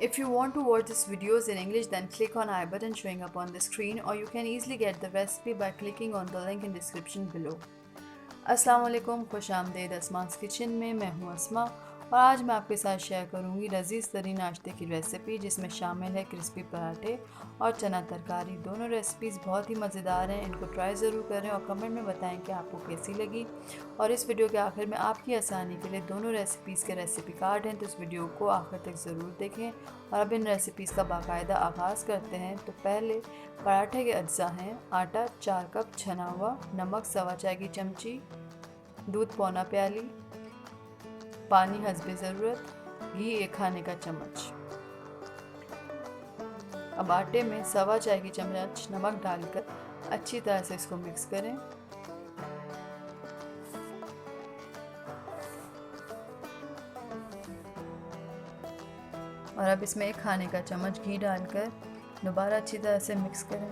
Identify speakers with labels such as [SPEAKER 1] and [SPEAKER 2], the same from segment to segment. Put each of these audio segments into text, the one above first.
[SPEAKER 1] If you want to watch these videos in English, then click on I button showing up on the screen, or you can easily get the recipe by clicking on the link in description below. अस्सलाम वालेकुम, खुश आमदीद असमांस kitchen में। मैं हूँ असमा और आज मैं आपके साथ शेयर करूँगी लजीज़ तरीन नाश्ते की रेसिपी, जिसमें शामिल है क्रिस्पी पराठे और चना तरकारी। दोनों रेसिपीज़ बहुत ही मज़ेदार हैं, इनको ट्राई ज़रूर करें और कमेंट में बताएं कि आपको कैसी लगी। और इस वीडियो के आखिर में आपकी आसानी के लिए दोनों रेसिपीज़ के रेसिपी कार्ड हैं, तो इस वीडियो को आखिर तक ज़रूर देखें। और अब इन रेसिपीज़ का बाकायदा आगाज़ करते हैं। तो पहले पराठे के अज्जा हैं: आटा 4 कप छना हुआ, नमक सवा चाय की चमची, दूध पौना प्याली, पानी हस्बे ज़रूरत, घी 1 खाने का चम्मच। अब आटे में सवा चाय की चम्मच नमक डालकर अच्छी तरह से इसको मिक्स करें। और अब इसमें 1 खाने का चम्मच घी डालकर दोबारा अच्छी तरह से मिक्स करें।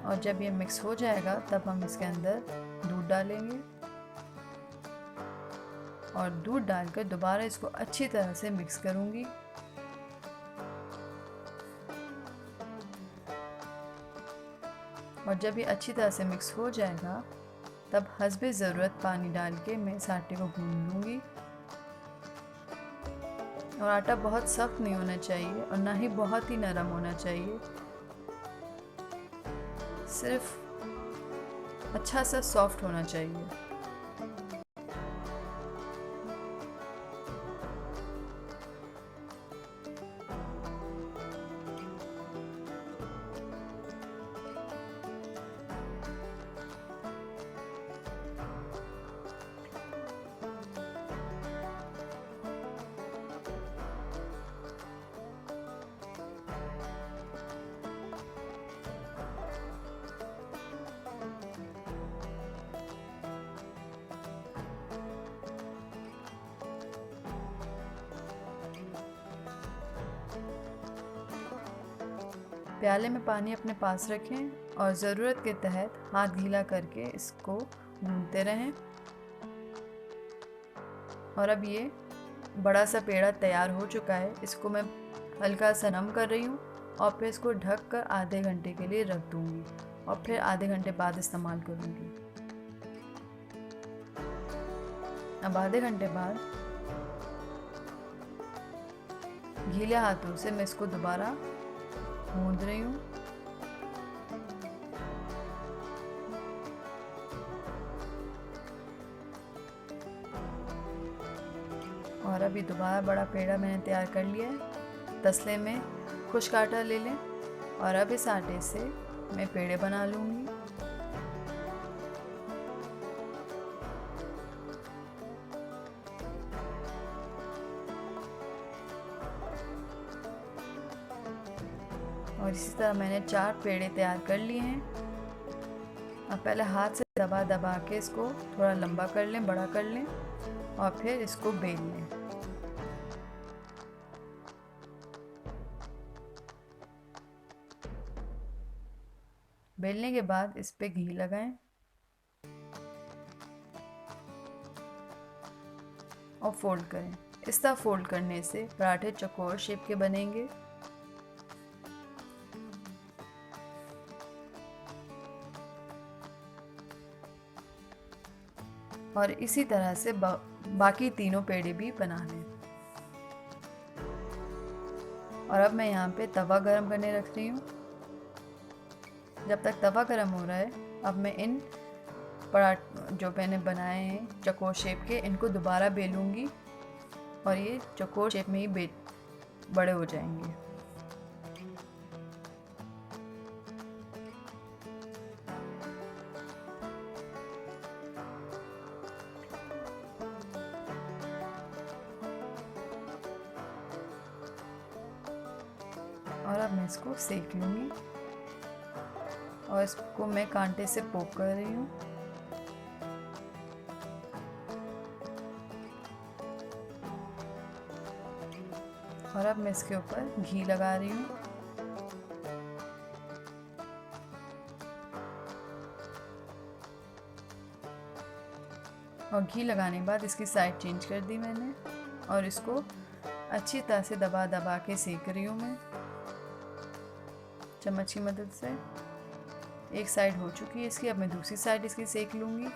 [SPEAKER 1] और जब ये मिक्स हो जाएगा तब हम इसके अंदर दूध डालेंगे और दूध डालकर दोबारा इसको अच्छी तरह से मिक्स करूंगी। और जब ये अच्छी तरह से मिक्स हो जाएगा तब हस्बे ज़रूरत पानी डाल के मैं इस आटे को गूंद लूँगी। और आटा बहुत सख्त नहीं होना चाहिए और ना ही बहुत ही नरम होना चाहिए, सिर्फ अच्छा सा सॉफ्ट होना चाहिए। प्याले में पानी अपने पास रखें और ज़रूरत के तहत हाथ गीला करके इसको गूंथते रहें। और अब ये बड़ा सा पेड़ा तैयार हो चुका है, इसको मैं हल्का सा नम कर रही हूँ और फिर इसको ढक कर आधे घंटे के लिए रख दूँगी और फिर आधे घंटे बाद इस्तेमाल करूँगी। अब आधे घंटे बाद गीले हाथों से मैं इसको दोबारा गूंद रही हूँ। और अभी दोबारा बड़ा पेड़ा मैंने तैयार कर लिया है। तसले में खुश्क आटा ले लें और अब इस आटे से मैं पेड़े बना लूँगी। और इसी तरह मैंने 4 पेड़े तैयार कर लिए हैं। अब पहले हाथ से दबा दबा के इसको थोड़ा लंबा कर लें, बड़ा कर लें और फिर इसको बेल लें। बेलने के बाद इस पे घी लगाएं और फोल्ड करें। इस तरह फोल्ड करने से पराठे चौकोर शेप के बनेंगे। और इसी तरह से बाकी तीनों पेड़े भी बना लें। और अब मैं यहाँ पे तवा गरम करने रख रही हूँ। जब तक तवा गरम हो रहा है, अब मैं इन पराठे जो मैंने बनाए हैं चौकोर शेप के, इनको दोबारा बेलूँगी और ये चौकोर शेप में ही बड़े हो जाएंगे। और अब मैं इसको सेक लूँगी और इसको मैं कांटे से पोक कर रही हूँ। और अब मैं इसके ऊपर घी लगा रही हूँ। और घी लगाने के बाद इसकी साइड चेंज कर दी मैंने और इसको अच्छी तरह से दबा दबा के सेक रही हूँ मैं चम्मच की मदद से। एक साइड हो चुकी है इसकी, अब मैं दूसरी साइड इसकी सेक लूँगी।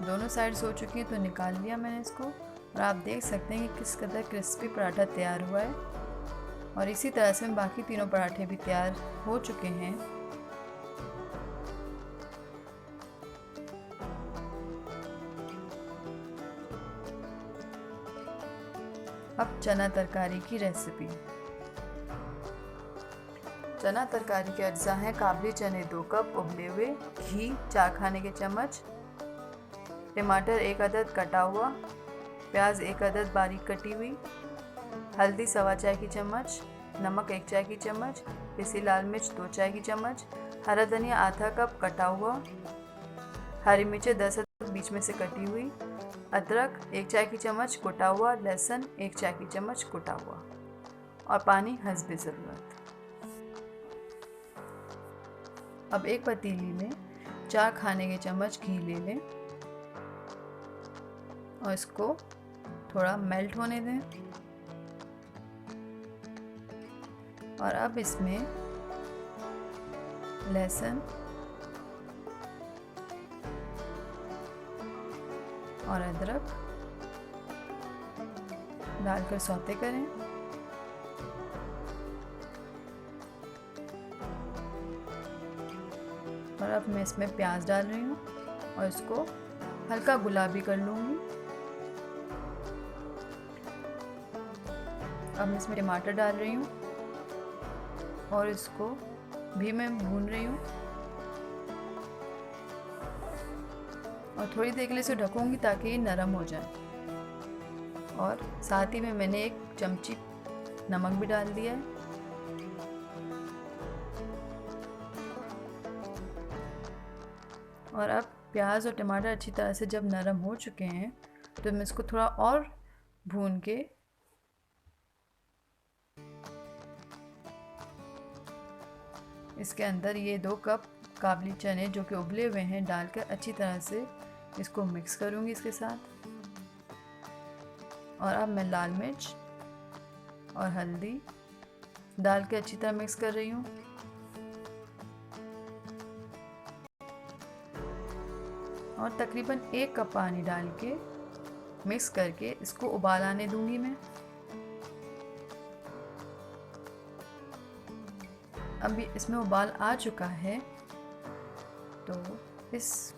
[SPEAKER 1] दोनों साइड्स हो चुकी हैं तो निकाल लिया मैंने इसको, और आप देख सकते हैं कि किस कदर क्रिस्पी पराठा तैयार हुआ है। और इसी तरह से बाकी तीनों पराठे भी तैयार हो चुके हैं। अब चना तरकारी की रेसिपी। चना तरकारी के अज्जा हैं काबली चने 2 कप उबले हुए, घी 4 खाने के चम्मच, टमाटर 1 अदद कटा हुआ, प्याज 1 अदद बारीक कटी हुई, हल्दी 1.25 चाय की चम्मच, नमक 1 चाय की चम्मच, पिसी लाल मिर्च 2 चाय की चम्मच, हरा धनिया आधा कप कटा हुआ, हरी मिर्चें 10 अदद बीच में से कटी हुई, अदरक 1 चाय की चम्मच कुटा हुआ, लहसुन 1 चाय की चम्मच कुटा हुआ, और पानी हस्बे ज़रूरत। अब एक पतीली में 4 खाने के चम्मच घी ले लें और इसको थोड़ा मेल्ट होने दें। और अब इसमें लहसुन और अदरक डालकर सौते करें। और अब मैं इसमें प्याज डाल रही हूँ और इसको हल्का गुलाबी कर लूँगी। अब मैं इसमें टमाटर डाल रही हूँ और इसको भी मैं भून रही हूँ, और थोड़ी देर के लिए इसे ढकूँगी ताकि ये नरम हो जाए। और साथ ही में मैंने 1 चमची नमक भी डाल दिया है। और अब प्याज और टमाटर अच्छी तरह से जब नरम हो चुके हैं तो मैं इसको थोड़ा और भून के इसके अंदर ये 2 कप काबली चने जो कि उबले हुए हैं डालकर अच्छी तरह से इसको मिक्स करूँगी इसके साथ। और अब मैं लाल मिर्च और हल्दी डाल के अच्छी तरह मिक्स कर रही हूँ। और तकरीबन 1 कप पानी डाल के मिक्स करके इसको उबाल आने दूंगी मैं। अभी इसमें उबाल आ चुका है तो इस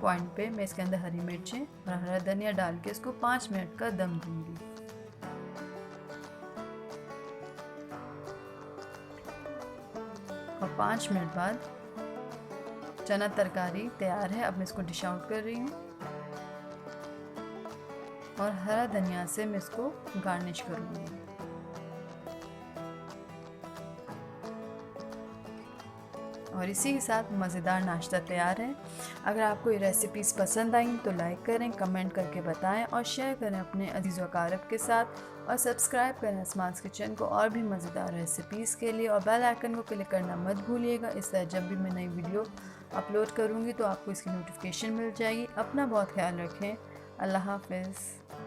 [SPEAKER 1] पॉइंट पे मैं इसके अंदर हरी मिर्चें और हरा धनिया डाल के इसको 5 मिनट का दम दूंगी। और 5 मिनट बाद चना तरकारी तैयार है। अब मैं इसको डिश आउट कर रही हूँ और हरा धनिया से मैं इसको गार्निश करूँगी। और इसी के साथ मज़ेदार नाश्ता तैयार है। अगर आपको ये रेसिपीज़ पसंद आई तो लाइक करें, कमेंट करके बताएं और शेयर करें अपने अजीज़ व अकारब के साथ। और सब्सक्राइब करें अस्मान्स किचन को और भी मज़ेदार रेसिपीज़ के लिए। और बेल आइकन को क्लिक करना मत भूलिएगा। इस तरह जब भी मैं नई वीडियो अपलोड करूँगी तो आपको इसकी नोटिफिकेशन मिल जाएगी। अपना बहुत ख्याल रखें। अल्लाह हाफ़िज़।